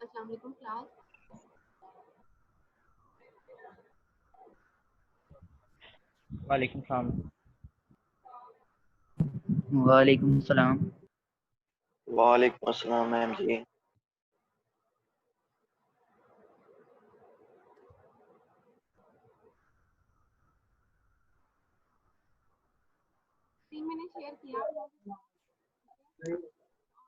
अस्सलाम वालेकुम क्लास। वालेकुम सलाम। वालेकुम सलाम। वालेकुम अस्सलाम मैम जी। स्क्रीन मैंने शेयर किया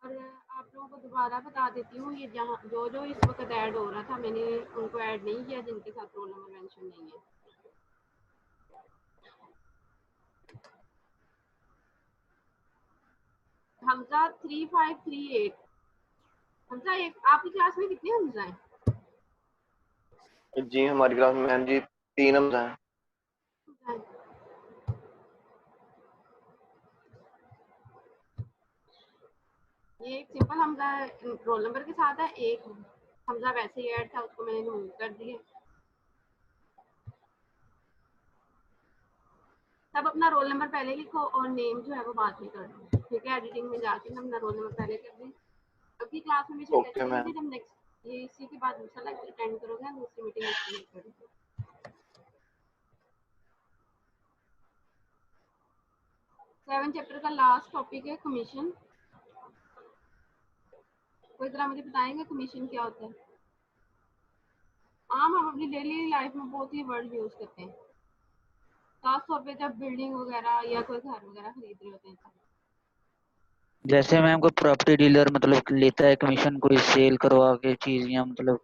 और आप लोगों को दोबारा बता देती हूँ, ये जहाँ जो जो इस वक्त ऐड हो रहा था मैंने उनको ऐड नहीं किया जिनके साथ रोल नंबर मेंशन नहीं है। हमजा 3538। हमजा एक आपकी क्लास में कितने हमजा हैं? जी हमारी क्लास में मैम जी 3 हमजा हैं। ये एक सिंपल हमजा रोल नंबर के साथ है, एक हमजा वैसे ही ऐड था उसको मैंने रिमूव कर दिया। सब अपना रोल नंबर पहले लिखो और नेम जो है वो बाद में कर दो, ठीक है। एडिटिंग में जाके हम अपना रोल नंबर पहले कर दें। अभी क्लास में ओके कैसे मैम। होंगे जब नेक्स्ट ये इसी के बाद दूसरा लेक्चर अटेंड करोगे, दूसरी मीटिंग करोगे। सेवन चैप्टर का लास्ट टॉपिक है कमीशन। कोई तरह मुझे बताएंगे कमीशन क्या होता है? हम अपनी डेली लाइफ में बहुत ही वर्ड यूज करते हैं, खासतौर पे जब बिल्डिंग वगैरह या कोई घर वगैरह खरीद रहे होते हैं। जैसे मैम कोई प्रॉपर्टी डीलर मतलब लेता है कमीशन, कोई सेल करवा के चीज या मतलब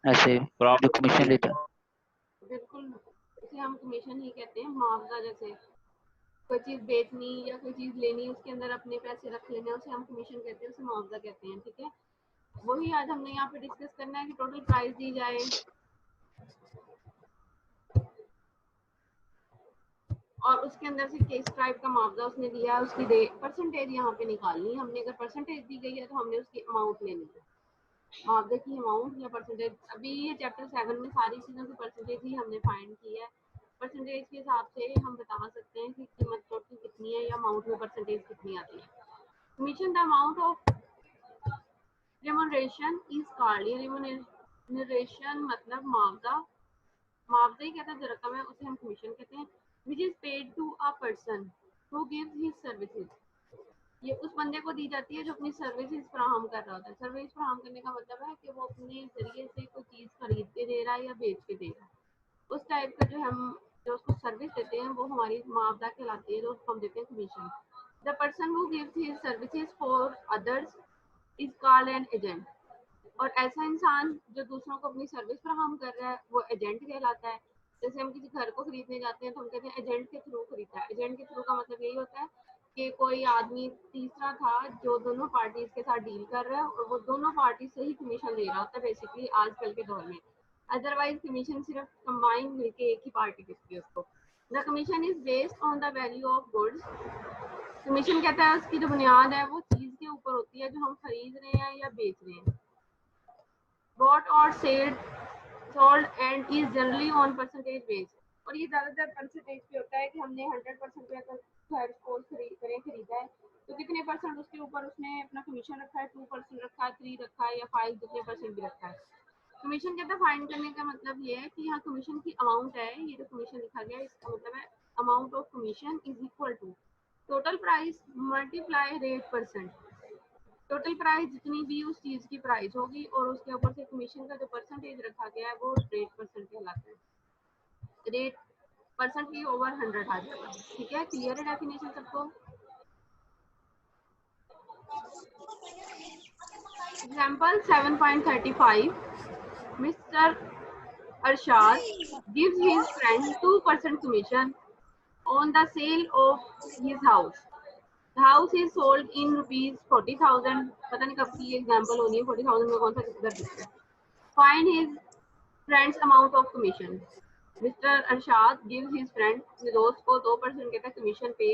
ऐसे जो कमीशन लेता है। बिल्कुल, इसे हम कमीशन ही कहते हैं। मुआवजा, जैसे कोई चीज़ बेचनी या कोई चीज़ लेनी, उसके अंदर अपने पैसे रख लेने, उसे हम कमीशन कहते हैं, उसे मुआवजा कहते हैं, ठीक है। वही आज हमने यहाँ पे डिस्कस करना है कि टोटल प्राइस दी जाए और उसके अंदर से किस टाइप का मुआवजा उसने दिया है, उसकी परसेंटेज यहाँ पे निकालनी है हमने। अगर परसेंटेज दी गई है तो हमने उसकी अमाउंट लेनी है, मुआवजे की अमाउंट या परसेंटेज। अभी ये चैप्टर 7 में सारी चीज़ों की परसेंटेज ही हमने फाइंड की है। परसेंटेज के हिसाब से हम बता सकते हैं कि कीमत टोटल कितनी है या अमाउंट में परसेंटेज कितनी आती है। Commission the amount of remuneration is called. ये रिम्यूनरेशन मतलब मुआवजा, मुआवजा ही कहता है जो रकम है उसे हम कमीशन कहते हैं। Which is paid to a person who gives his services. ये उस बंदे को दी जाती है जो अपनी सर्विसेज फराहम कर रहा होता है। सर्विस फराहम करने का मतलब है कि वो अपने जरिए से कोई चीज़ खरीद के दे रहा है या बेच के दे रहा है। उस टाइप का जो हम जो उसको सर्विस देते हैं वो हमारी मुआवजा कहलाती है, जो उसको हम देते हैं commission. The person who gives his services for others is called an agent. और ऐसा इंसान जो दूसरों को अपनी सर्विस फराहम कर रहा है वो एजेंट कहलाता है। जैसे हम किसी घर को खरीदने जाते हैं तो हम कहते हैं एजेंट के थ्रू खरीदा है। एजेंट के थ्रू का मतलब यही होता है कि कोई आदमी तीसरा था जो दोनों पार्टीज के साथ डील कर रहा है और वो दोनों पार्टी से ही कमीशन ले रहा होता है बेसिकली आजकल के दौर में। अदरवाइज कमीशन सिर्फ कंबाइन मिलके एक ही पार्टी देती है उसको। The commission is based on the value of goods. Commission कहता है उसकी जो बुनियाद है वो चीज़ के ऊपर होती है जो हम खरीद रहे हैं या बेच रहे हैं। bought or sold and is generally on percentage base। और ये ज़्यादातर परसेंटेज पे होता है कि हमने 100% पे अगर घर को खरीदा है तो कितने परसेंट उसके ऊपर उसने अपना कमीशन रखा है, 2% रखा है, 3 रखा है या 5 जितने परसेंट भी रखा है। कमीशन कहता है फाइंड करने का मतलब ये है कि यहाँ कमीशन की अमाउंट है, ये जो कमीशन लिखा गया है इसका मतलब है amount of commission is equal to total price multiply rate percent. Total price जितनी भी उस चीज़ की प्राइस होगी और उसके ऊपर से कमीशन का जो परसेंटेज रखा गया है वो रेट परसेंट कहलाता है। रेट परसेंट की ओवर 100 आ जाएगा, ठीक है। क्लियर है डेफिनेशन सबको? Example 7.35 mister Arshad gives his friend 2% commission on the sale of his house. The house is sold in rupees 40,000। पता नहीं कब की एग्जाम्पल होनी है, 40,000 में कौन सा किधर दिखता है। Find his friend's amount of commission। Mr. Arshad gives his friend, अपने दोस्त को 2% कहता है कमीशन पे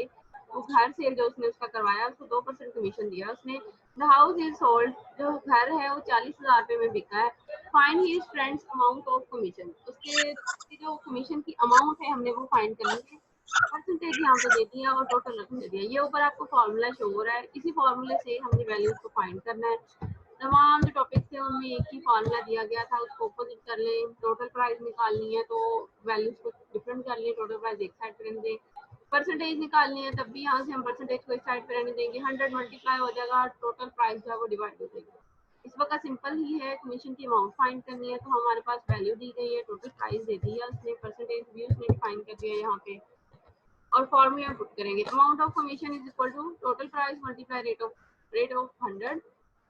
वो घर सेल जो उसने उसका करवाया उसको 2% कमीशन दिया उसने। द हाउस इज सोल्ड, जो घर है वो 40,000 रुपये में बिका है। Find his friends amount of commission, उसके जो कमीशन की अमाउंट है हमने वो फाइंड करनी है। परसेंटेज यहाँ पे दे दिया और टोटल रख दे दिया। ये ऊपर आपको फॉर्मूला शो हो रहा है, इसी फॉर्मूले से हमने वैल्यूज को फाइंड करना है। तमाम जो टॉपिक थे उनमें एक ही फॉर्मूला दिया गया था, उसको अपोजिट कर लें। टोटल प्राइस निकालनी है तो वैल्यूज को डिफरेंट कर लें, टोटल प्राइस एक साइड पर रहने दें। परसेंटेज निकालनी है तब भी यहाँ से हम परसेंटेज को एक साइड पर रहने देंगे। 100 मल्टीप्लाई हो जाएगा, टोटल प्राइस जो है वो डिवाइड हो जाएगी। इस वक्त सिंपल ही है, कमीशन की अमाउंट फाइंड करनी है तो हमारे पास वैल्यू दी गई है, टोटल प्राइस दे दी है उसने, परसेंटेज भी उसने डिफाइन कर दिया है यहाँ पे और फॉर्मूला पुट करेंगे। Amount of commission is equal to total price multiply rate of 100।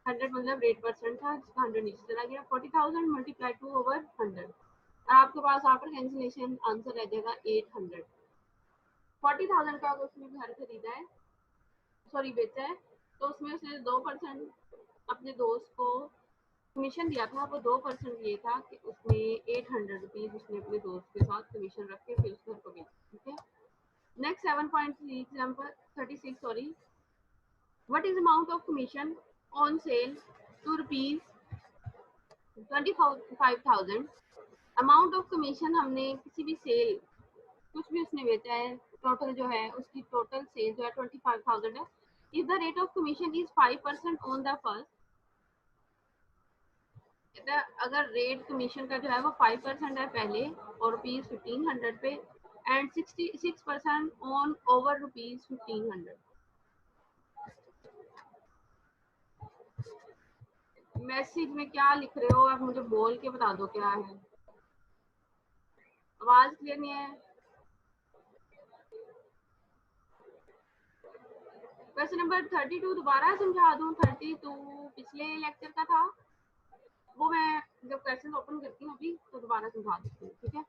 100 मतलब रेट परसेंट था, जिसका 100 नीचे चला गया। 40,000 मल्टीप्लाई 2 ओवर 100 और आपके पास आफ्टर कैंसिलेशन आंसर रह जाएगा 800। 40,000 का अगर उसने घर खरीदा है, सॉरी बेचा है, तो उसमें उसने 2% अपने दोस्त को कमीशन दिया था। वो 2% ये था कि उसने 800 रुपीज उसने अपने दोस्त के साथ कमीशन रख के फिर उस घर को बेचा। ठीक है, next 7.3 example 36 sorry, what is amount of commission on sale to rupees 25,000। Amount of commission हमने किसी भी सेल कुछ भी उसने बेचा है, टोटल जो है उसकी टोटल सेल जो है 25,000 है। If the rate of commission is 5% on the first, अगर रेट कमीशन का जो है वो 5% है पहले और ₹1500 पे एंड 66% ऑन ओवर ₹1500। मैसेज में क्या लिख रहे हो आप मुझे बोल के बता दो क्या है, आवाज क्लियर नहीं है। क्वेश्चन नंबर 32 दोबारा समझा दूं। 32 पिछले लेक्चर का था, वो मैं जब क्वेश्चन ओपन करती हूँ अभी तो दोबारा समझा देती हूँ। ठीक है,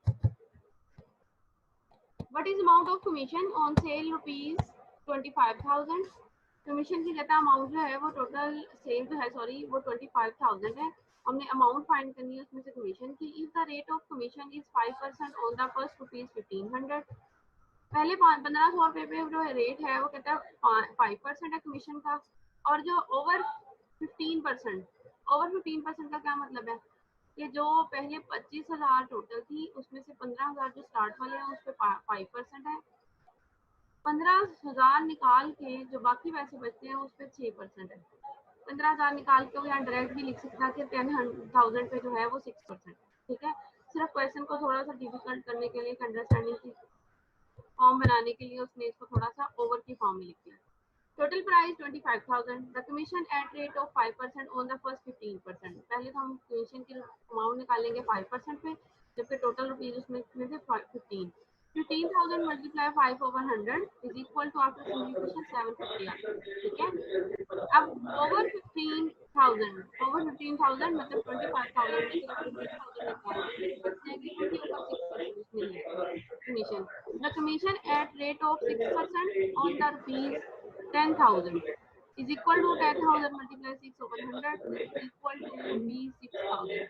what is amount of commission on sale ₹25,000। Commission की कहता अमाउंट जो है वो टोटल सेल जो है सॉरी वो 25,000 है। हमने अमाउंट फाइंड करनी है उसमें से कमीशन की। If the rate of commission is 5% on the first ₹1500, पहले 1500 रुपये पे जो है रेट है वो कहता है 5% है कमीशन का, और जो ओवर 15%, ओवर 15% का क्या मतलब है कि जो पहले 25,000 टोटल थी उसमें से 15,000 जो स्टार्ट वाले हैं उस पर 5% है। 15,000 निकाल के जो बाकी पैसे बचते हैं उस पर 6% है। 15,000 निकाल के वो यहाँ डायरेक्ट भी लिख सकता है कि 10,000 पे जो है वो 6%। ठीक है, सिर्फ क्वेश्चन को थोड़ा सा डिफिकल्ट करने के लिए, अंडरस्टैंडिंग की फॉर्म बनाने के लिए उसने इसको थोड़ा सा ओवर की फॉर्म में लिख दिया। Total price 25,000, the commission at rate of 5% on the first 15%। पहले तो हम कमीशन की अमाउंट निकालेंगे 5% पे, जबकि टोटल रुपीज उसमें थे 15। 15,000 multiply 5 over 100 is equal to after simplification 750 आता है। ठीक है, अब ओवर 15,000, ओवर 15,000 मतलब 25,000 में से 15,000 निकाल देंगे तो बच जाएंगे उनके ऊपर 6% उसने लिया commission. The commission at rate of 6% on the rupees 10,000 is equal to 10,000 multiply 6 over 100 is equal to rupees 6,000।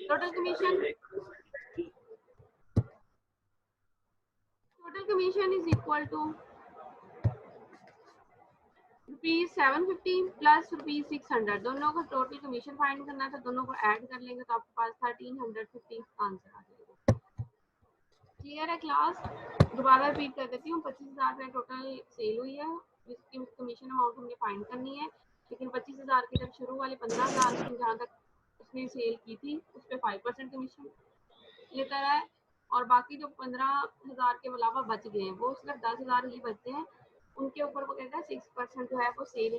Total commission is equal to rupees 750 plus rupees 600। दोनों का टोटल कमीशन फाइंड करना था, दोनों को ऐड कर लेंगे तो आपके पास 1350 आंसर आ जाएगा। क्लियर है क्लास? दोबारा रिपीट कर देती हूँ। 25,000 रुपये टोटल सेल हुई है, जिसकी कमीशन अमाउंट हमने फाइंड करनी है, लेकिन 25,000 की जब शुरू वाले 15,000 जहाँ तक उसने सेल की थी उस पर 5% कमीशन लेता है और बाकी जो 15,000 के अलावा बच गए हैं वो सिर्फ 10,000 ही बचते हैं, उनके ऊपर वो कहता है 6% जो है वो सेल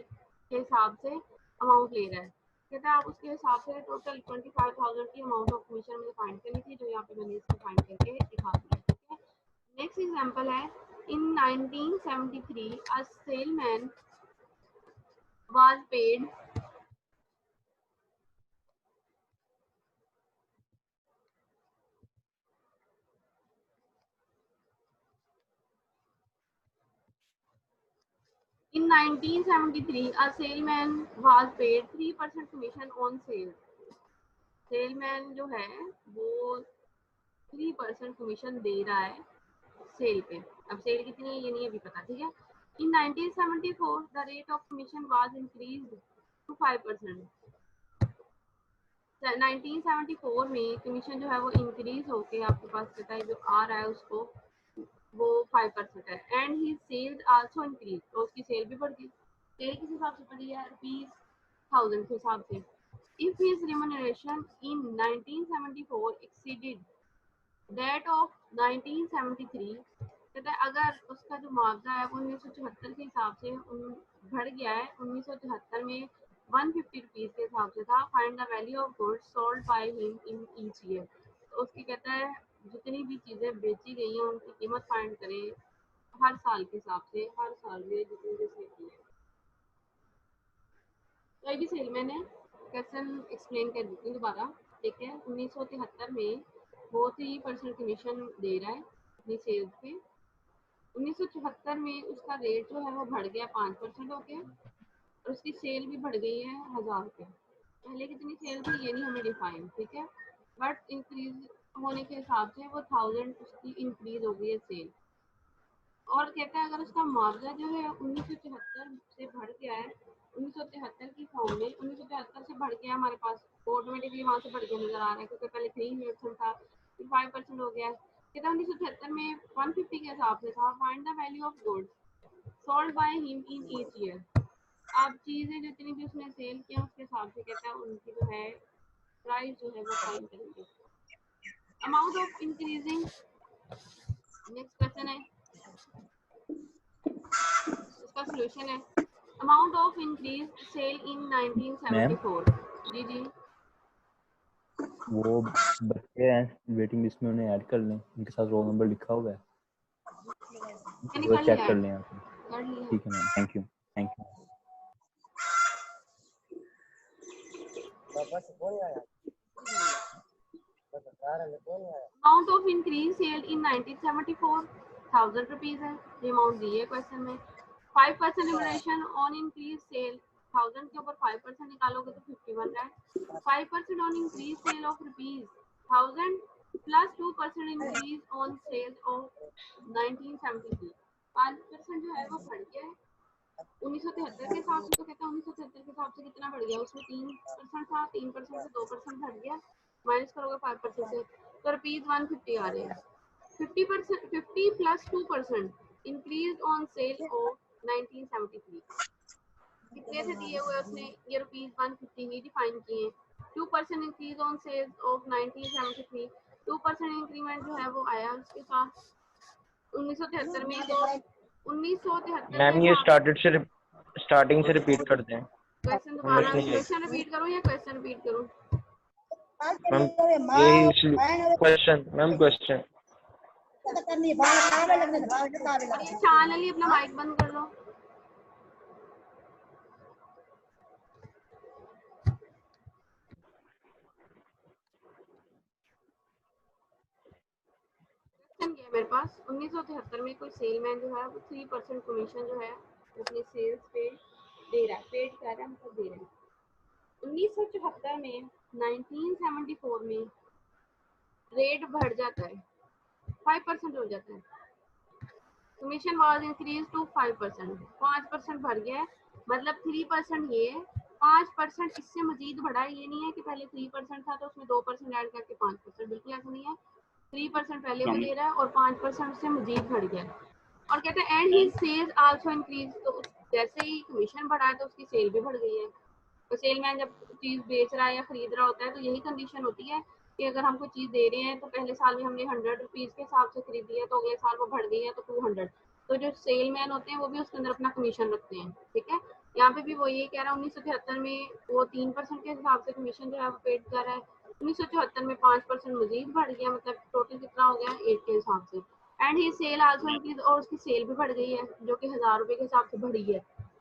के हिसाब से अमाउंट ले रहा है। कहता है आप उसके हिसाब से टोटल 25,000 की अमाउंट ऑफ कमीशन मुझे फाइंड करनी थी, जो यहाँ पे मैंने इसको फाइंड करके दिखा दिया। ठीक है, नेक्स्ट एग्जांपल है, in 1973 a salesman was paid In 1973, a salesman was paid 3% commission on sales। Salesman जो है वो 3% कमीशन दे रहा है सेल पे। अब सेल कितनी है ये नहीं अभी पता। ठीक है, In 1974, the rate of commission was increased to 5%. 1974 में कमीशन जो है वो इंक्रीज होके आपके पास कहता है जो आ रहा है उसको वो 5% है। And he sales also increase, तो उसकी सेल भी बढ़ गई। सेल किस हिसाब से बढ़ी है? ₹1000 के हिसाब से। If his remuneration in 1974 exceeded that of 1973, कहता है अगर उसका जो मुआवजा है वो 1974 के हिसाब से बढ़ गया है, 1974 में 150 रुपीज के हिसाब से था। Find the value of goods sold by him in each year, तो उसकी कहता है जितनी भी चीज़ें बेची गई हैं उनकी कीमत फाइंड करें हर साल के हिसाब से, हर साल में जितनी भी सेल की है। कोई भी सेलमैन है, क्वेश्चन एक्सप्लेन कर देती हूँ दोबारा, ठीक है। 1973 में वो 3% कमीशन दे रहा है अपनी सेल्स पे। 1974 में उसका रेट जो है वो बढ़ गया 5% हो गया और उसकी सेल भी बढ़ गई है 1000 रुपये। पहले कितनी सेल थी ये नहीं हमें डिफाइन, ठीक है, बट इंक्रीज होने के हिसाब से वो 1000 उसकी इंक्रीज हो गई है सेल। और कहता है अगर उसका मुआवजा जो है 1974 से बढ़ गया है, 1973 की फॉर्म में 1974 से बढ़ गया हमारे पास, तो ऑटोमेटिकली वहाँ से बढ़ गया नजर आ रहा है क्योंकि पहले 3% था, फिर 5% हो गया है। कहता है 1973 में 150 के हिसाब से था। Find the value of goods sold by him in each year. अब चीज़ें जितनी भी उसने सेल किया उसके हिसाब से कहता है उनकी जो है प्राइस जो है वो फाइंड करेंगे। Amount of increasing, next question है, इसका सॉल्यूशन है amount of increase sale in 1974। जी जी, वो बच्चे हैं वेटिंग लिस्ट में, उन्हें ऐड कर लें, उनके साथ रोल नंबर लिखा हुआ है, मैंने वो कर चेक लिया कर है, लें आप। कर लिया। ठीक है ma'am, thank you thank you. Amount of increase sale in 1974 1000 rupees है, ये अमाउंट दी है क्वेश्चन में। 5% रिमरेशन ऑन इंक्रीज सेल, 1000 के ऊपर 5% निकालोगे तो 51 है। 5% on increase sale of rupees 1000 plus 2% increase on sale of 1973। 5% जो है वो बढ़ गया है 1973 के हिसाब से, तो कहता है 1973 के हिसाब से कितना बढ़ गया, उसमें 3% था, 3% से 2% बढ़ गया, माइनस करोगे 5% से तो ₹150 आ रहे हैं। 50% 50 plus 2% increase on sale of 1973 कितने थे दिए हुए उसने, ये ₹150 ही डिफाइन किए। 2% increase on sales of 1973, 2% increment जो है वो आया उसके साथ 1973 में। तो 1973 के मैम ये हिसाब स्टार्टिंग से रिपीट कर दें। क्वेश्चन समझ दोबारा, नहीं आई क्वेश्चन रिपीट करूं या क्वेश्चन रिपीट करूं? मैम, यही क्वेश्चन मैम, क्वेश्चन शान अली अपना माइक बंद कर लो। क्वेश्चन क्या है मेरे पास, 1973 में कोई सेलमैन जो है वो 3% कमीशन जो है अपने सेल्स पे दे रहा है, पेड कर रहा है, मतलब दे रहा है। 1974 में 1974 में रेट बढ़ जाता है, 5% हो जाता है। कमीशन वाज इंक्रीज टू 5%, 5% बढ़ गया है, मतलब 3% ये है, 5% इससे मजीद बढ़ा है। ये नहीं है कि पहले 3% था तो उसमें 2% ऐड करके 5%, बिल्कुल ऐसा नहीं है। 3% पहले वो दे रहा है और 5% से मजीद बढ़ गया। और कहते हैं and he sales also increase, तो जैसे ही कमीशन बढ़ा है तो उसकी सेल भी बढ़ गई है। तो सेलमैन जब चीज़ बेच रहा है या खरीद रहा होता है तो यही कंडीशन होती है कि अगर हम कोई चीज़ दे रहे हैं तो पहले साल में हमने 100 रुपीज़ के हिसाब से खरीदी है तो अगले साल वो बढ़ गई है तो 200, तो जो सेलमैन होते हैं वो भी उसके अंदर अपना कमीशन रखते हैं, ठीक है। यहाँ पे भी वो ये कह रहा है 1973 में वो 3% के हिसाब से कमीशन जो है वो पेड कर रहा है, 1974 में 5% मजीद बढ़ गया, मतलब टोटल कितना हो गया 8 के हिसाब से। And he sale also increase, और उसकी सेल भी बढ़ गई है जो कि 1000 रुपये के हिसाब से बढ़ी है।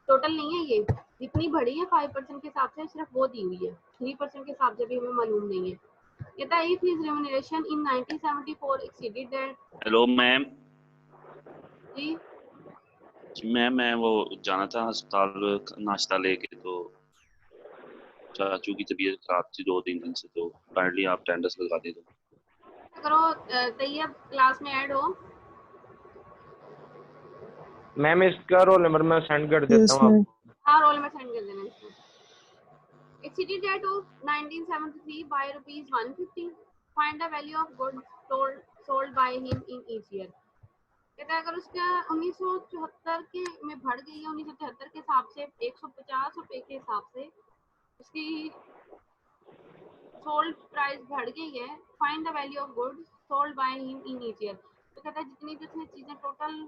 टोटल नहीं है ये, जितनी बढ़ी है 5% के हिसाब से सिर्फ वो दी हुई है, 3% के हिसाब से भी हमें मालूम नहीं है। कहता है if his remuneration in 1974 exceeded that. Hello ma'am. जी मैम मैं वो जाना था अस्पताल नाश्ता लेके, तो चाचू की तबीयत खराब थी 2-3 दिन से, तो काइंडली आप अटेंडेंस लगा दे दो। करो, तैयब क्लास में ऐड हो। मैम इसका रोल नंबर मैं सेंड कर देता हूँ आपको। हाँ रोल में सेंड कर देना इसको। Exceeded date of 1973 by rupees 150. Find the value of goods sold by him in each year. कहता है अगर उसका 1974 के में बढ़ गई है 1973 के हिसाब से 150 रुपए के हिसाब से उसकी सोल्ड प्राइस बढ़ गई है। Find the value of goods sold by him in each year. तो कहता है जितनी जितनी चीजें टोटल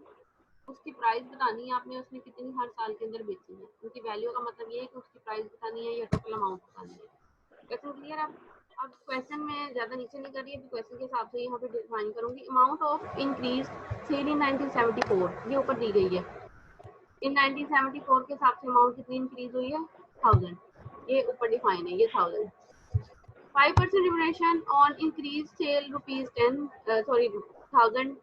उसकी प्राइस बतानी है आपने उसने कितनी हर साल के अंदर बेची है। उनकी वैल्यू का मतलब ये है कि उसकी प्राइस बतानी है या टोटल अमाउंट बतानी है। Question clear? अब क्वेश्चन में ज्यादा नीचे नहीं कर रही है, क्वेश्चन के हिसाब से यहाँ पे डिफाइन करूंगी। Amount of increase sale in 1974 ये ऊपर दी गई है। इन 1974 के हिसाब से अमाउंट कितनी इंक्रीज हुई है 1000। ये ऊपर डिफाइन है ये 1000। 5% remuneration on increase sale rupees 1000।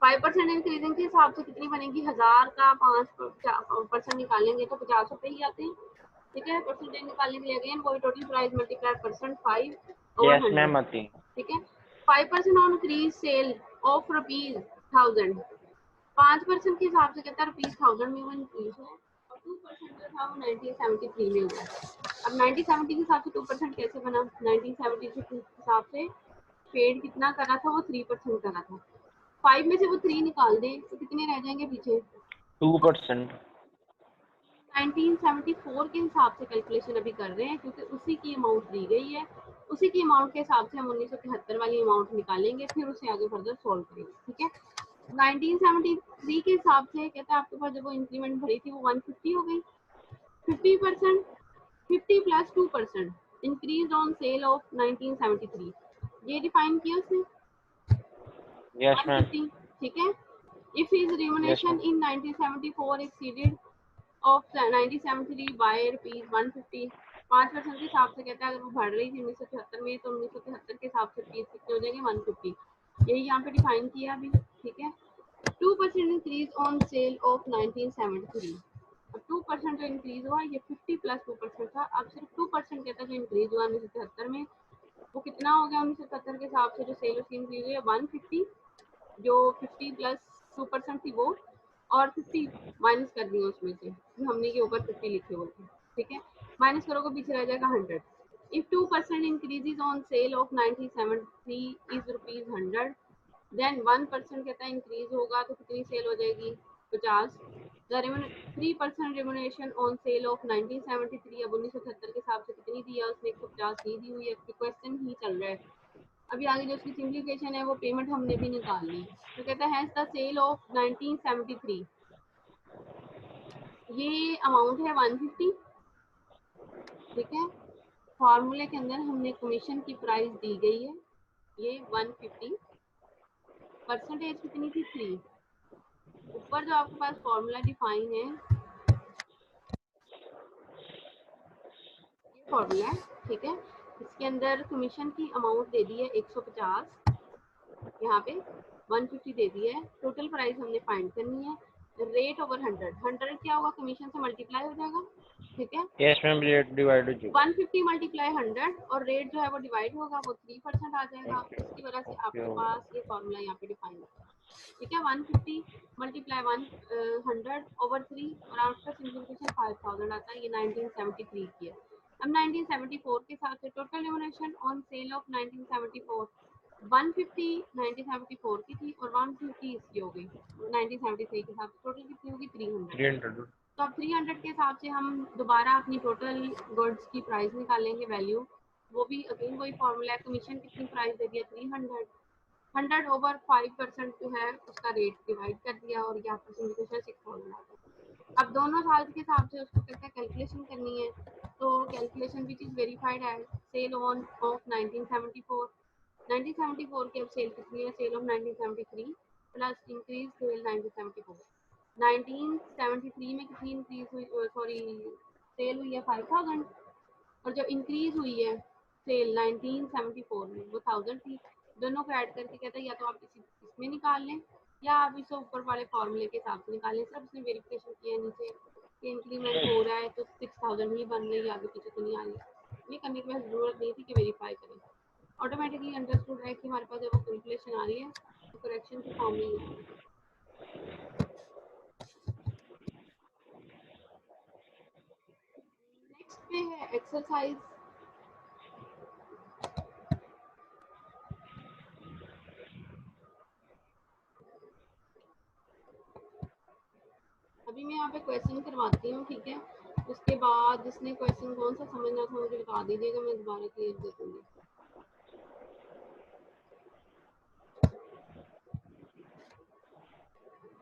5% increasing के हिसाब से कितनी बनेगी 1000 का 5% निकालेंगे तो 50 रुपए ही आते हैं। ठीक है, परसेंटेज निकालने के लिए अगेन वही टोटल प्राइस मल्टीप्लाई परसेंट 5 और 100। मैम आती है। ठीक है, 5% on increase sale of rupees 1000। 5% के हिसाब से कहता है रुपीज 1000 में वो इंक्रीज है और 2% जो था वो 1973 में हुआ। अब 1970 के हिसाब से 2% कैसे बना? 1970 के हिसाब से पेड कितना करा था वो 3% करा था। 5 में से वो 3 निकाल दें तो कितने रह जाएंगे पीछे? 2%। 1974 के हिसाब से कैलकुलेशन अभी कर रहे हैं क्योंकि उसी की अमाउंट दी गई है। उसी की अमाउंट के हिसाब से हम 1973 वाली अमाउंट निकालेंगे फिर उसे आगे फर्दर सॉल्व करेंगे। ठीक है, 1973 के हिसाब से कहता है आपके पास जब वो इंक्रीमेंट भरी थी वो 150 हो गई। 50% 50 plus 2% increase on sale of 1973 ये डिफाइन किया उसने। Yes ma'am. 150। ठीक है, if his remuneration in 1974 exceeded of 1973 by rupees 150 5% के हिसाब से कहता है अगर वो बढ़ रही थी 1973 में तो 1973 के हिसाब से फीस कितने हो जाएंगे 150। यही यहाँ पे डिफाइन किया अभी। ठीक है, 2% इंक्रीज ऑन सेल ऑफ 1973। अब 2% जो इंक्रीज हुआ ये 50 प्लस 2% था। अब सिर्फ 2% कहता है जो इंक्रीज हुआ 1973 में वो कितना हो गया 1970 के हिसाब से जो सेल उसकी इंक्रीज हुई है 150 जो 50 प्लस 2% थी वो और 50 माइनस कर दी उसमें से जो हमने के ऊपर 50 लिखे हुए थे। ठीक है, माइनस करोगे पीछे रह जाएगा 100। If 2% increases on sale of 1973 is rupees 100 then 1% कहता है इंक्रीज होगा तो कितनी सेल हो जाएगी 50। The 3% remuneration on sale of 1973 अब 1970 के हिसाब से कितनी दिया उसने 150 ही दी हुई है। क्वेश्चन ही चल रहा है। अभी आगे जो उसकी सिंप्लीफिकेशन है वो पेमेंट हमने भी निकाल ली। तो कहता है द सेल ऑफ 1973 ये अमाउंट है 150। ठीक है, फॉर्मूले के अंदर हमने कमीशन की प्राइस दी गई है ये 150। परसेंटेज कितनी थी 3। ऊपर जो आपके पास फॉर्मूला डिफाइन है ये फॉर्मूला है। ठीक है, इसके अंदर कमीशन की अमाउंट दे दी है 150, यहाँ पे 150 दे दी है। टोटल प्राइस हमने फाइंड करनी है। रेट ओवर 100 क्या होगा कमीशन से मल्टीप्लाई हो जाएगा। ठीक है, यस मैम रेट डिवाइड हो जाएगा 150 मल्टीप्लाई 100 और रेट जो है वो डिवाइड होगा वो 3% आ जाएगा। इसकी वजह से आपके पास ये फॉर्मूला यहाँ पे डिफाइन है। ठीक है, 150 मल्टीप्लाई 100 ओवर 3 और आफ्टर सिंप्लीफिकेशन 5000 आता है। ये 1973 की है। अब 1974 के साथ से total remuneration on sale of 1974 150 1974 की थी और 150 इसकी हो गई 1973 के साथ टोटल कितनी होगी 300। तो अब 300 के हिसाब से हम दोबारा अपनी टोटल गुड्स की प्राइस निकालेंगे वैल्यू। वो भी अगेन वही फॉर्मूला है। कमीशन कितनी प्राइस दे दिया 300 100 ओवर 5% जो है उसका रेट डिवाइड कर दिया और यहाँ पर सिंप्लीफिकेशन 6000 आता है। अब दोनों साल के हिसाब से उसको कहते हैं कैलकुलेशन करनी है। तो calculation which is verified as sale on of 1974 की अब सेल कितनी है sale of 1973 plus increase sale 1974। 1973 में कितनी इंक्रीज हुई सॉरी सेल हुई है 5000 और जो इंक्रीज हुई है सेल 1974 में वो 1000 थी। दोनों को ऐड करके कहता है या तो आप इसमें निकाल लें या आप इसे ऊपर वाले फॉर्मूले के हिसाब से निकाल लें। सब उसने वेरिफिकेशन किया है नीचे कि इंक्रीमेंट हो रहा है तो 6000 ही बन रही है आगे पीछे तो नहीं आ रही। ये करने की बस जरूरत नहीं थी कि वेरीफाई करें। ऑटोमेटिकली अंडरस्टूड है कि हमारे पास जब वो कैलकुलेशन आ रही है तो करेक्शन के फॉर्म में ही आ रही है। एक्सरसाइज अभी मैं यहाँ पे क्वेश्चन करवाती हूँ, ठीक है। उसके बाद जिसने क्वेश्चन कौन सा समझना था मुझे बता दीजिएगा, मैं दोबारा क्लियर दे दूँगी।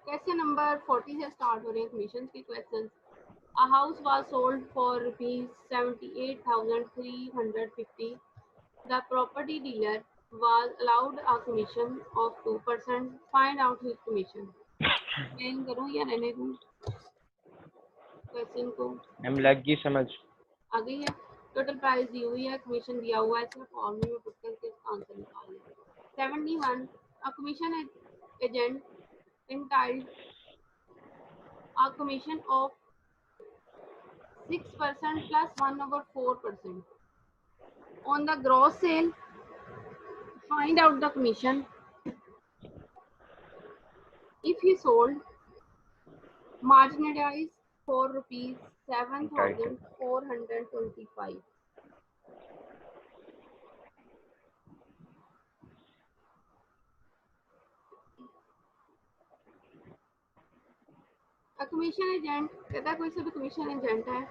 क्वेश्चन नंबर 40 से स्टार्ट हो रहे हैं कमीशन के question. A house was sold for rupees 78,350. The property dealer was allowed a commission of 2%. Find out his commission. Explain करूँ या रहने दूँ क्वेश्चन को? मैम लग गई समझ। आ गई है। टोटल प्राइस दी हुई है, कमीशन दिया हुआ है, सिर्फ फॉर्मूले में पुट करके इसका आंसर निकाल लें। 71 a commission agent entitled a commission of 6% plus 1/4% on the gross sale. Find out the commission if he sold merchandise for rupees 7,425. Commission agent कहता है कोई सा भी कमीशन एजेंट है,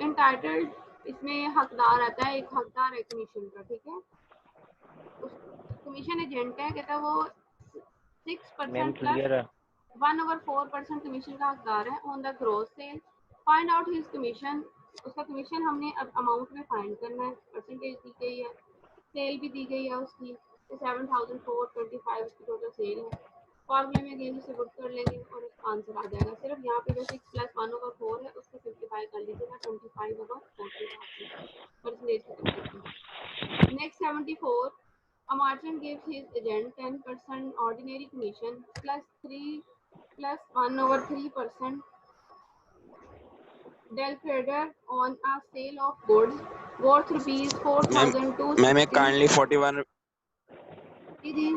एंटाइटल्ड इसमें हकदार आता है, एक हकदार है कमीशन का, ठीक है। कमीशन एजेंट है, कहता है वो 6% प्लस क्लियर है। 1/4% कमीशन का हकदार है on the gross sale. Find out his commission, उसका कमीशन हमने अब अमाउंट में फाइंड करना है। परसेंटेज दी गई है, सेल भी दी गई है उसकी, 7,425 उसकी टोटल सेल है। फॉर्मूले में अगेन इसे पुट कर लेंगे और उसका आंसर आ जाएगा। सिर्फ यहाँ पे जो 6 + 1/4 है उसको सिंप्लीफाई कर लीजिएगा 25/4 के हिसाब से परसेंटेज खत्म करके। Next 74 a merchant gives his agent 10% ordinary commission plus 3 plus 1/3% del trader on a sale of goods worth rupees 4,260. Ma'am ये काइंडली 41 जी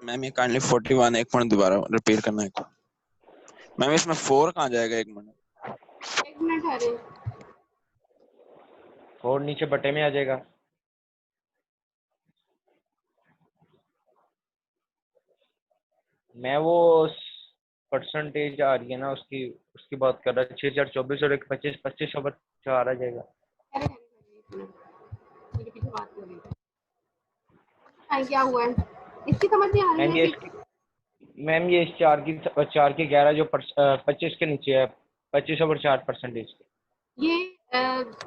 मैम ये काइंडली 41 एक मिनट दोबारा रिपीट करना है। मैम इसमें 4 कहाँ जाएगा? एक मिनट हरे 4 नीचे बटे में आ जाएगा। मैं वो परसेंटेज आ रही है ना उसकी बात कर रहा है। 6,024 और एक 25 25/4 आ जाएगा। मेरे पीछे बात कर रही है, क्या हुआ है इसकी समझ नहीं आ रही है। मैम ये इस 4 की 11 जो 25 के नीचे है, 25/4 परसेंटेज। ये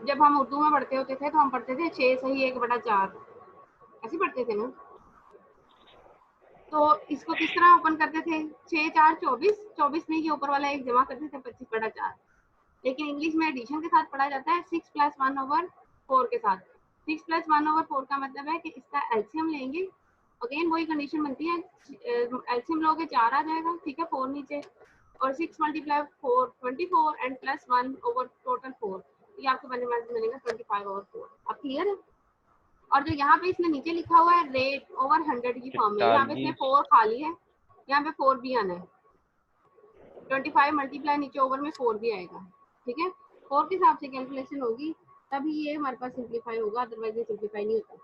जब हम उर्दू में पढ़ते होते थे तो हम पढ़ते थे 6 सही 1/4 ऐसे पढ़ते थे ना। तो इसको किस तरह ओपन करते थे? 6 4 24 में ये ऊपर वाला एक जमा करते थे 25/4। लेकिन इंग्लिश में एडिशन के साथ पढ़ा जाता है 6 + 1/4 के साथ। 6 + 1/4 का मतलब है कि इसका एलसीएम लेंगे। अगेन वही कंडीशन बनती है, एलसीएम लोगे 4 आ जाएगा, ठीक है, 4 नीचे, और 6 × 4 24 एंड प्लस 1 ओवर टोटल 4, ये आपको बनेगा 25/4। अब क्लियर है? और जो यहाँ पे इसने नीचे लिखा हुआ है रेट ओवर 100 की फॉर्म में, यहाँ पे इसने 4 खाली है, यहाँ पे 4 भी आना है। 25 मल्टीप्लाई नीचे ओवर में 4 भी आएगा, ठीक है। 4 के हिसाब से कैलकुलेशन होगी तभी ये हमारे पास सिंप्लीफाई होगा, अदरवाइज ये सिंप्लीफाई नहीं होता।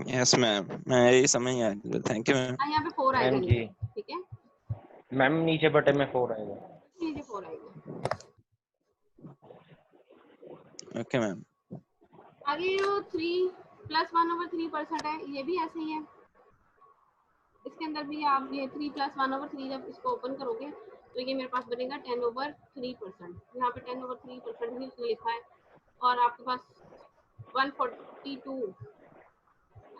यस मैम, मैं यही समझ आया। Thank you ma'am. यहाँ पे 4 आएगा नीचे, ठीक है मैम नीचे बटे में 4 आएगा। नीचे 4 आएगा। Okay ma'am. आगे जो 3 + 1/3% है, ये भी ऐसे ही है। इसके अंदर भी आप ये 3 + 1/3 जब इसको ओपन करोगे तो ये मेरे पास बनेगा 10/3%। यहाँ पे 10/3% भी उसने लिखा है। और आपके पास 142,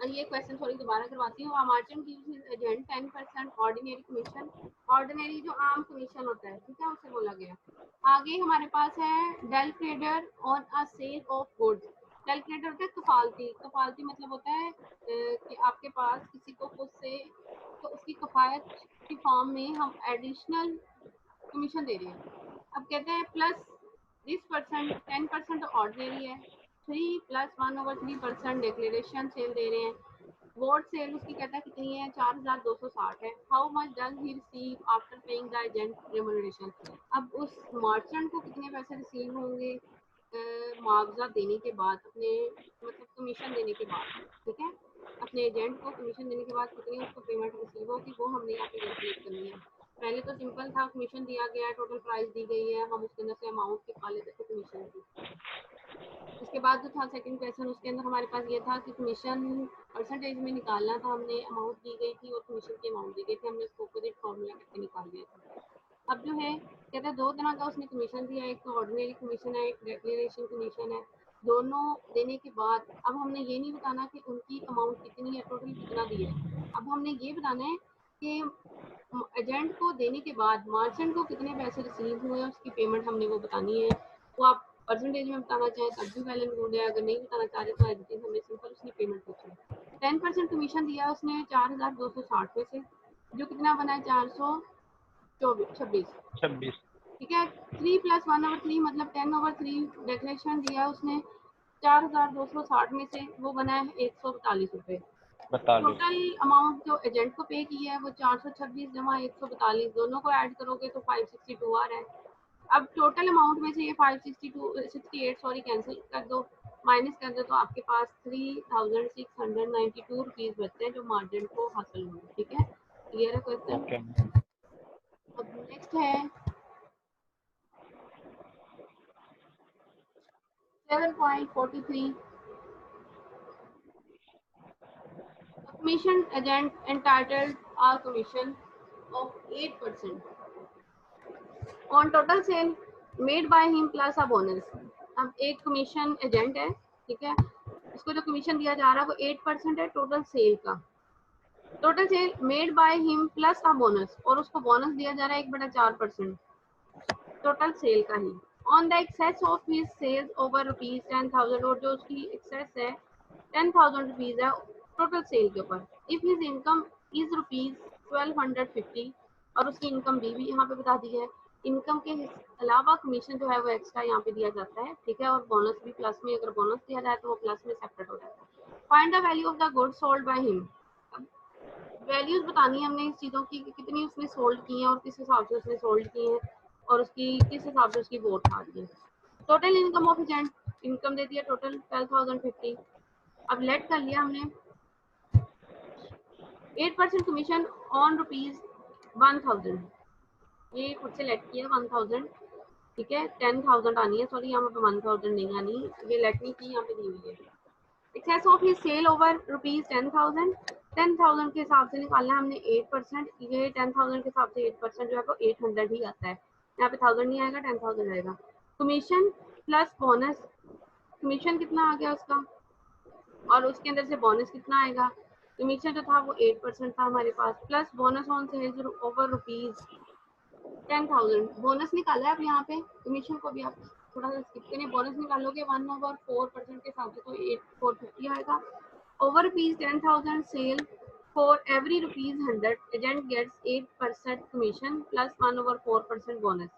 ये क्वेश्चन सॉरी दोबारा करवाती हूँ। Merchant gives his agent 10% ordinary commission, ordinary जो आम कमीशन होता है, ठीक है, उससे बोला गया। आगे हमारे पास है del trader on a sale of goods. Del trader होता है कफालती, कफालती मतलब होता है कि आपके पास किसी को खुद से तो उसकी कफायत की फॉर्म में हम एडिशनल कमीशन दे रहे हैं। अब कहते हैं प्लस दिस परसेंट 10% ऑर्डिनरी है, 3 + 1/3% डिक्लेरेशन सेल दे रहे हैं। वोट सेल उसकी कहता है कितनी है? 4,260 है। How much does he receive after paying the agent remuneration. अब उस मर्चेंट को कितने पैसे रिसीव होंगे मुआवजा देने के बाद, अपने मतलब कमीशन देने के बाद, ठीक है, अपने एजेंट को कमीशन देने के बाद कितनी उसको पेमेंट रिसीव होगी वो हमने यहाँ पे कैलकुलेट करनी है। पहले तो सिंपल था, कमीशन दिया गया है, टोटल प्राइस दी गई है, हम उसके अंदर से अमाउंट निकाल लेते थे कमीशन की। उसके बाद जो था सेकंड क्वेश्चन, उसके अंदर हमारे पास ये था कि कमीशन परसेंटेज में निकालना था, हमने अमाउंट दी गई थी और कमीशन की अमाउंट दी गई थी, हमने उसको अपोजिट फॉर्मूला करके निकाल दिया था। अब जो है कहते हैं दो तरह का उसने कमीशन दिया, एक तो ऑर्डिनरी कमीशन है, एक डिक्लेरेशन कमीशन है। दोनों देने के बाद अब हमने ये नहीं बताना कि उनकी अमाउंट कितनी है, टोटल कितना दिया है, अब हमने ये बताना है कि एजेंट को देने के बाद मार्चेंट को कितने पैसे रिसीव हुए, उसकी पेमेंट हमने वो बतानी है। वो आप परसेंटेज में बताना चाहें तब भी वेल एंड गुड है, अगर नहीं बताना चाह रहे तो एडिटिंग हमने सिंपल उसने पेमेंट पूछी है। 10% कमीशन दिया उसने 4260 में से, जो कितना बना है 426, ठीक है। 3 + 1/3 मतलब 10/3 डेकोरेशन दिया उसने 4260 में से, वो बना है 142 रुपये। टोटल अमाउंट जो एजेंट को पे की है वो 426 जमा 142, दोनों को ऐड करोगे तो 562 आ रहा है। अब टोटल अमाउंट में से ये 568 सॉरी कैंसिल कर दो, माइनस कर दो, तो आपके पास 3692 रुपीज़ बचते हैं जो मार्जिन को हासिल होंगे, ठीक है। क्लियर है क्वेश्चन? अब नेक्स्ट है 7.43, commission agent entitled a commission of 8% on total sale made by him plus a bonus। अब एक कमीशन एजेंट है, ठीक है, उसको जो कमीशन दिया जा रहा है वो 8% है टोटल सेल का, total sale made by him plus a bonus, और उसको बोनस दिया जा रहा है 1/4% टोटल सेल का ही। On the excess of his sales over ₹10,000, और जो उसकी एक्सेस है 10,000 रुपीज है टोटल सेल के ऊपर। इफ हिज इनकम इज ₹1250, और उसकी इनकम भी यहाँ पे बता दी है। इनकम के अलावा कमीशन जो है वो एक्स्ट्रा यहाँ पे दिया जाता है, ठीक है, और बोनस भी प्लस में, अगर बोनस दिया जाए तो वो प्लस में सेपरेट हो जाता है। Find the value of the goods sold by him. Values बतानी है हमने इस चीज़ों की कि कितनी उसने सोल्ड की है और किस हिसाब से उसने सोल्ड की है, और उसकी किस हिसाब से उसकी वोट आ रही है। Total income of agent, income दे दिया टोटल 12,050। अब लेट कर लिया हमने 8% कमीशन ऑन ₹1000, ये खुद से लेट किया 1000, ठीक है। 10,000 आनी है, सॉरी यहाँ पे 1000 नहीं आनी, ये लेट नहीं की, यहाँ पे दी हुई है। Excess of his sale over ₹10,000, 10,000 के हिसाब से निकालना है हमने 8%, ये 10,000 के हिसाब से 8% जो है वो 800 ही आता है, यहाँ पे 1000 नहीं आएगा, 10,000 आएगा। कमीशन प्लस बोनस, कमीशन कितना आ गया उसका और उसके अंदर से बोनस कितना आएगा। कमीशन जो था वो 8% था हमारे पास, plus bonus on sales over ₹10,000, bonus निकाला है अब यहाँ पे। कमीशन को भी आप थोड़ा सा स्किप करें, बोनस निकालोगे 1/4% के हिसाब से तो 450 आएगा। Over ₹10,000 sale for every ₹100 agent gets 8% commission plus 1/4% bonus.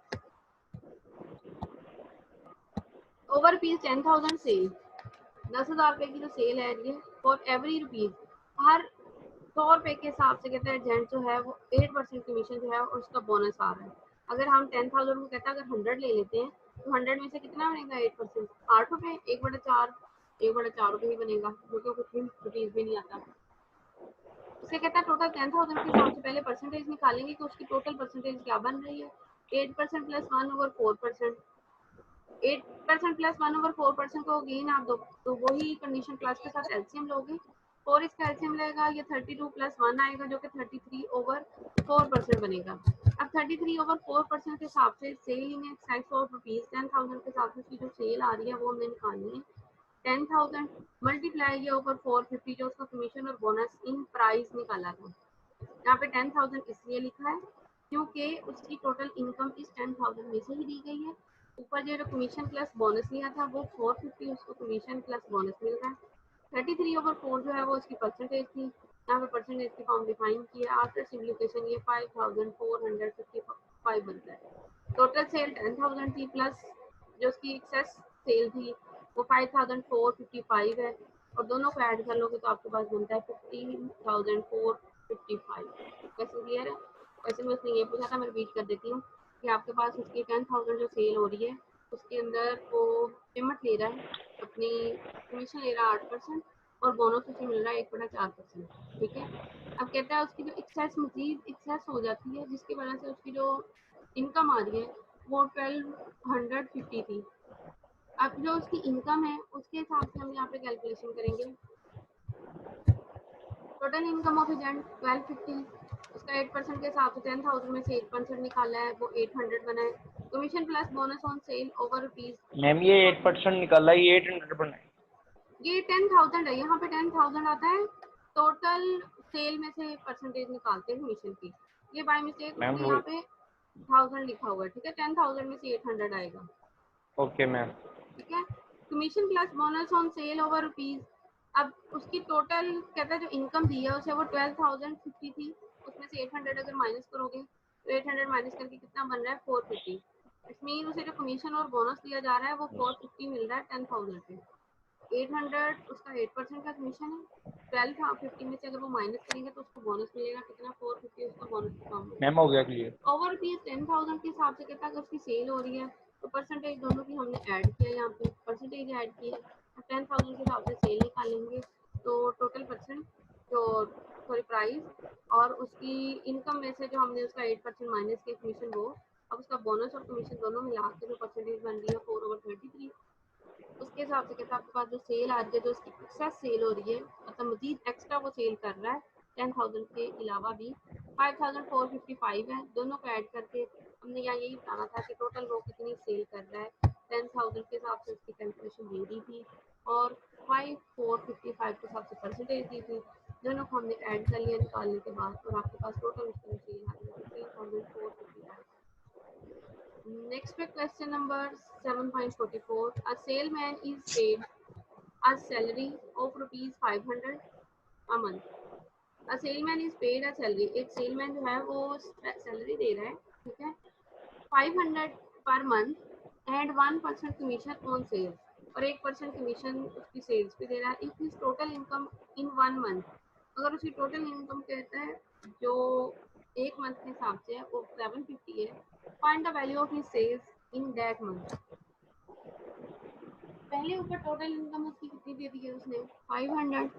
Over ₹10,000 sale, 10,000 रुपए की जो सेल है ये, फॉर एवरी रुपीज, हर 100 रुपए के हिसाब से कहते हैं एजेंट जो है वो 8% कमीशन जो है और उसका बोनस आ रहा है। अगर हम 10,000 को कहता है अगर 100 ले लेते हैं तो 100 में से कितना बनेगा 8%, 8 रुपए, 1/4 रुपए ही बनेगा, जो कि कुछ भी रुपीज भी नहीं आता। उसे कहता है टोटल 10,000 के हिसाब से पहले परसेंटेज निकालेंगे कि उसकी टोटल परसेंटेज क्या बन रही है, 8% प्लस 1/4%। 8% प्लस 1/4% को अगेन आप दो तो वही कंडीशन क्लास के साथ एलसीएम लोगे, और इसका एलसीएम लगेगा, ये 32 + 1 आएगा जो कि 33/4% बनेगा। अब 33/4% के हिसाब से सेल इन एक्सेस ऑफ ₹10,000 के हिसाब से उसकी जो सेल आ रही है वो हमने निकालनी है। 10,000 मल्टीप्लाई ये ओवर 450 जो उसका कमीशन और बोनस इन प्राइस निकाला था। यहाँ पे 10,000 इसलिए लिखा है क्योंकि उसकी टोटल इनकम इस 10,000 में से ही दी गई है। ऊपर जो कमीशन प्लस बोनस लिया था वो 450, उसको कमीशन प्लस बोनस मिल रहा है। 33/4 जो है वो उसकी परसेंटेज थी, यहाँ पे परसेंटेज की फॉर्म डिफाइन की है। आफ्टर सिम्प्लीफिकेशन ये 5,455 बनता है। टोटल सेल 10,000 थी, प्लस जो उसकी एक्सेस सेल थी वो 5,455 है, और दोनों को ऐड कर लोगे तो आपके पास बनता है 15,455। कैसे क्लियर है? वैसे मैं उसने ये पूछा था, मैं रिपीट कर देती हूँ कि आपके पास उसकी 10,000 जो सेल हो रही है उसके अंदर वो पेमेंट ले रहा है, अपनी कमीशन ले रहा है 8% और बोनस उसे मिल रहा है 1/4%। ठीक है, अब कहता है उसकी जो मजीद एक्सेस हो जाती है जिसकी वजह से उसकी जो इनकम आ रही है वो 1250 थी। अब जो उसकी इनकम है उसके हिसाब से हम यहाँ पे कैलकुलेशन करेंगे। टोटल इनकम ऑफ एजेंट 1250, उसका 8% के हिसाब से 10,000 में से 8% निकाला है, वो 800 बना है। Commission plus bonus on sale over rupees. Ma'am ये 8% निकाला, ये 800 बना है। ये 10,000 है, यहाँ पे 10,000 आता है, टोटल सेल में से परसेंटेज निकालते हैं कमीशन की। ये बाय मिस्टेक मैम उसने यहाँ पे 1000 लिखा हुआ है। ठीक है, 10,000 में से 800 आएगा। Okay ma'am. ठीक है, commission plus bonus on sale over rupees. अब उसकी टोटल कहता है जो इनकम दी है उसे वो 12,050 थी, उसमें से 800 अगर माइनस करोगे तो 800 माइनस करके कितना बन रहा है 450। इसमें उसे जो कमीशन और बोनस दिया जा रहा है वो 450 मिल रहा है 10,000 पे। 800 उसका 8% का कमीशन है, 1250 में से अगर वो माइनस करेंगे तो उसको बोनस मिलेगा कितना 450, उसका बोनस कम है। मैम हो गया क्लियर। ओवर रुपीज 10,000 के हिसाब से कहता है अगर उसकी सेल हो रही है तो परसेंटेज दोनों की हमने ऐड किया, यहाँ पे परसेंटेज ऐड की है। 10,000 के हिसाब से सेल निकालेंगे तो टोटल परसेंट जो सॉरी प्राइस और उसकी इनकम में से जो हमने उसका 8% माइनस किया कमीशन वो, अब उसका बोनस और कमीशन दोनों मिला के जो परसेंटेज बन रही है 4/33, उसके हिसाब से कहता है आपके पास जो सेल आ रही है, जो उसकी एक्सेस सेल हो रही है, मतलब मजीद एक्स्ट्रा वो सेल कर रहा है 10,000 के अलावा भी 5,455 है। दोनों को ऐड करके हमने यहाँ यही बताना था कि टोटल वो कितनी सेल कर रहा है। 10,000 के हिसाब से उसकी कैलकुलेशन दे दी थी और 5,455 के हिसाब से परसेंटेज दी थी। दोनों को हमने ऐड कर लिया निकालने के बाद और आपके पास टोटल उसकी सेल आ रही है 3,455। Next question number 7.44. A salesman is paid a salary of rupees 500 a month. A salesman is paid a salary. एक सेलमैन जो है वो सैलरी दे रहा है, ठीक है, 500 पर month and 1% commission on sales, और 1% कमीशन उसकी सेल्स पे दे रहा है। If his total income in 1 month, अगर उसकी टोटल इनकम कहता है जो एक मंथ के हिसाब से है वो 750 है, find the value of his sales in that month. पहले ऊपर टोटल इनकम उसकी कितनी दे दी है उसने 500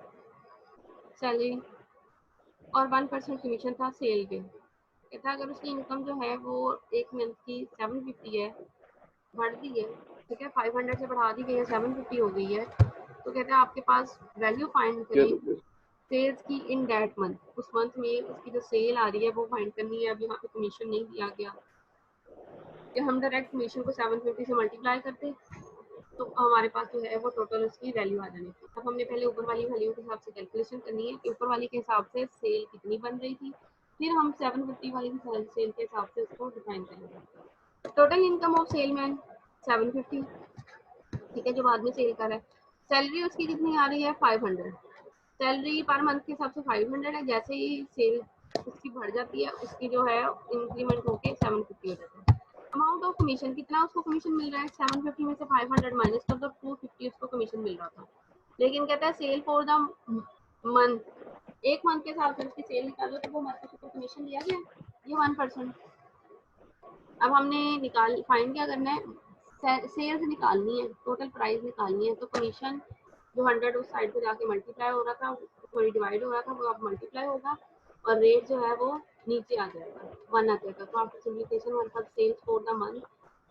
सैलरी और 1% कमीशन था सेल पे। कहता अगर उसकी इनकम जो है वो एक मंथ की 750 है, बढ़ दी है, ठीक है, 500 से बढ़ा दी गई है, 750 हो गई है, तो कहते हैं आपके पास वैल्यू फाइंड करें सेल्स की इन दैट मंथ। उस मंथ में उसकी जो सेल आ रही है वो फाइंड करनी है। अब यहाँ पे कमीशन नहीं दिया गया कि हम डायरेक्ट कमीशन को 750 से मल्टीप्लाई करते तो हमारे पास जो है वो टोटल उसकी वैल्यू आ जानी थी। अब हमने पहले ऊपर वाली वैल्यू के हिसाब से कैलकुलेशन करनी है कि ऊपर वाली के हिसाब से सेल कितनी बन रही थी, फिर हम 750 वाली सेल के हिसाब से उसको डिफाइन करेंगे। टोटल इनकम ऑफ सेलमैन 750, ठीक है, जो बाद में सेल कर रहा है। सैलरी उसकी कितनी आ रही है 500, सैलरी पर मंथ के हिसाब से 500 है। जैसे ही सेल उसकी बढ़ जाती है उसकी जो है इंक्रीमेंट होके 750 हो जाता है। अमाउंट ऑफ कमीशन कितना उसको कमीशन मिल रहा है 750 में से 500 माइनस कर दो 250 उसको कमीशन मिल रहा था, लेकिन कहता है सेल फॉर द मंथ, एक मंथ के हिसाब से उसकी सेल निकालो तो वो मंथ को कमीशन दिया गया ये 1%। अब हमने फाइंड क्या करना है, सेल्स निकालनी है, टोटल प्राइस निकालनी है, तो कमीशन जो 100 उस साइड पे जाके मल्टीप्लाई हो रहा था, सॉरी डिवाइड हो रहा था, वो अब मल्टीप्लाई होगा और रेट जो है वो नीचे आ जाएगा 1 आ जाएगा। तो आफ्टर सिंप्लीफिकेशन हमारे पास सेल्स फॉर द मंथ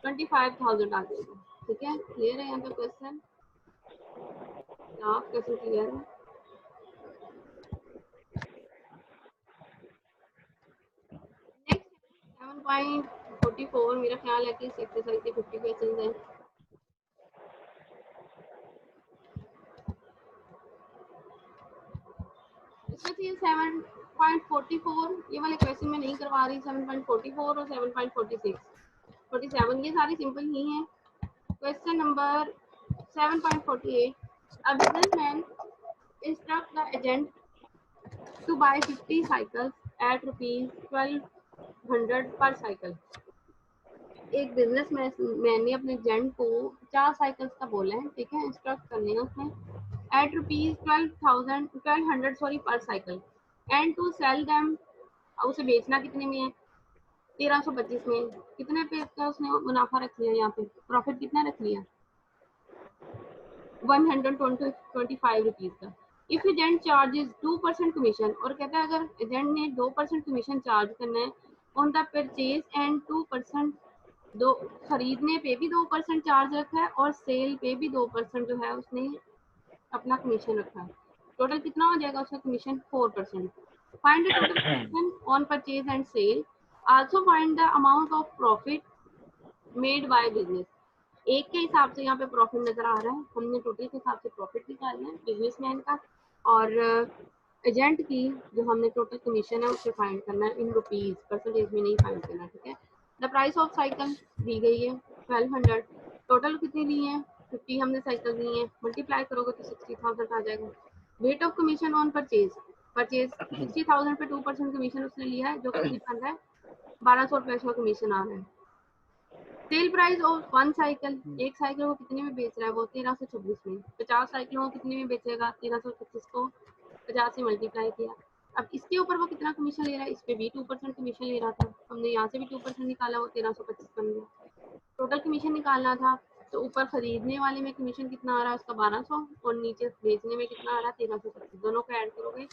25,000 आ जाएगा। ठीक है, क्लियर है यहाँ पे क्वेश्चन? आप कैसे क्लियर है? नेक्स्ट 7.44, मेरा ख्याल है कि इस एक्सरसाइज के 50 क्वेश्चंस हैं। इसमें से 7.44 ये वाले क्वेश्चन में नहीं करवा रही, 7.44 और 7.46 47 ये सारे सिंपल ही हैं। Question number 7.48, a businessman instruct the agent to buy 50 cycles at ₹1200 per cycle। एक बिजनेस मैन ने अपने एजेंट को 50 साइकिल्स का बोला है, ठीक है, इंस्ट्रक्ट करने हैं उसमें at ₹1200 per cycle and to sell them, उसे बेचना कितने में है 1325 में कितने पे का उसने मुनाफा रख लिया, यहाँ पे प्रॉफिट कितना रख लिया 125 रुपीज का। इफ एजेंट चार्जेस 2% कमीशन, और कहता है अगर एजेंट ने 2% कमीशन चार्ज करना है ऑन द परचेज एंड 2%, दो खरीदने पे भी 2% चार्ज रखा है और सेल पे भी 2% जो है उसने अपना कमीशन रखा है, टोटल कितना हो जाएगा उसका commission 4%। Find the total commission on purchase and sale, also find the amount of profit made by business. एक के हिसाब से यहाँ पे प्रॉफिट नजर आ रहा है, हमने टोटल के हिसाब से प्रॉफिट निकालना है बिजनेसमैन का, और एजेंट की जो हमने टोटल कमीशन है उसे फाइंड करना है इन रुपीज, परसेंटेज में नहीं फाइंड करना, ठीक है। द प्राइस ऑफ साइकिल दी गई है 1200, टोटल कितनी दी है 50 हमने साइकिल दी है, मल्टीप्लाई करोगे तो 60,000 आ जाएगा। Rate of commission on purchase, purchase 60,000 पे 2% कमीशन उसने लिया है जो कितनी बन रहा है 1200 रुपये उसका कमीशन आ रहा है। Sale price of one cycle, एक साइकिल को कितने में बेच रहा है वो 1326 में, 50 साइकिलों को कितने में बेचेगा 1325 को 50 से मल्टीप्लाई किया। अब इसके ऊपर वो कितना कमीशन ले रहा है, इस पे भी 2% कमीशन ले रहा था, हमने यहाँ से भी 2% निकाला, वो 1325 बन गया। टोटल कमीशन निकालना था तो ऊपर खरीदने वाले में कमीशन कितना आ रहा है उसका 1200 और नीचे बेचने में कितना आ रहा है 1325, दोनों को ऐड करोगे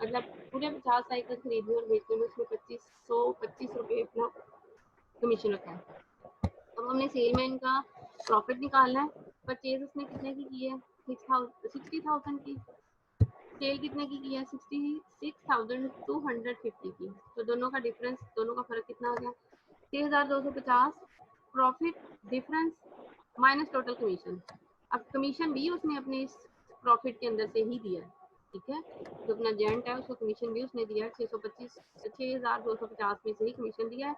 मतलब पूरे 50 साइकिल खरीदने और बेचने में उसने 25 रुपये अपना कमीशन रखा है। अब हमने सेलमैन का प्रॉफिट निकालना है, परचेज उसने कितने की है 60,000 की, सेल कितने की है 66,250 की, तो दोनों का डिफरेंस, दोनों का फर्क कितना आ गया 6,250 profit difference minus total commission. अब कमीशन भी उसने अपने इस प्रॉफिट के अंदर से ही दिया है, ठीक है, जो अपना एजेंट है उसको कमीशन भी उसने दिया है 6,250 में से ही कमीशन दिया है।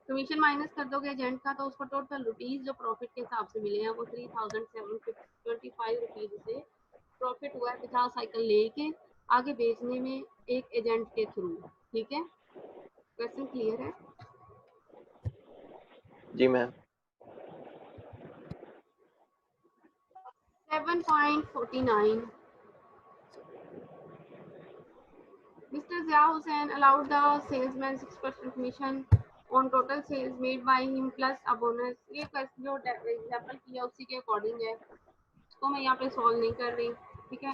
कमीशन माइनस कर दोगे एजेंट का तो उसको टोटल रुपीज जो प्रॉफिट के हिसाब से मिले हैं वो 3,725 रुपीज से प्रॉफिट हुआ है 50 साइकिल लेके आगे बेचने में एक एजेंट के थ्रू, ठीक है। क्वेश्चन क्लियर है? जी ma'am. 7.49 Mr. Zia Hussain allowed the salesman 6% commission on total sales made by him plus a bonus। ये जो एग्जाम्पल किया उसी के अकॉर्डिंग है, इसको मैं यहाँ पे सॉल्व नहीं कर रही, ठीक है।